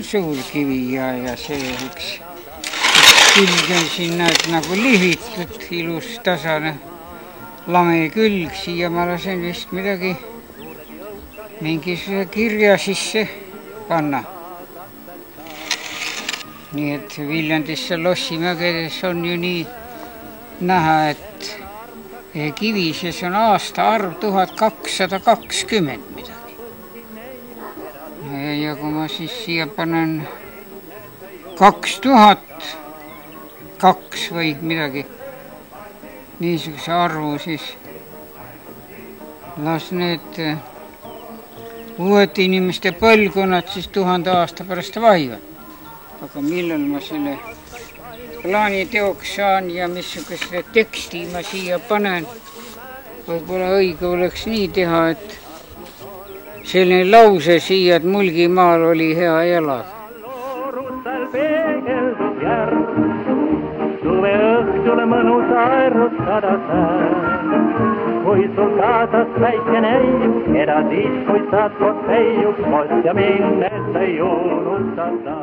suur kivi ja see üks külg on siin näed nagu lihitud, ilus tasane lame külg, siia ma lasen vist midagi, mingisuguse kirja sisse panna. Nii et Viljandisse Lossimägedes on ju nii näha, et kivises on aastaarv 1220 midagi. Ja kui ma siis siia panen 2002 või midagi, niisuguse arvu, siis las need uued inimeste põlvkonnad siis 1000 aasta pärast vahivad. Aga millal ma selle plaani teoks saan ja missuguse teksti ma siia panen, võib-olla õige oleks nii teha, et selline lause siia, et Mulgimaal oli hea elada. Suve õhtul mõnus aerutada sään, kui sul kaasas väike neiu, keda siis, kui saad koos peiuks, koos ja minnes ei unustada.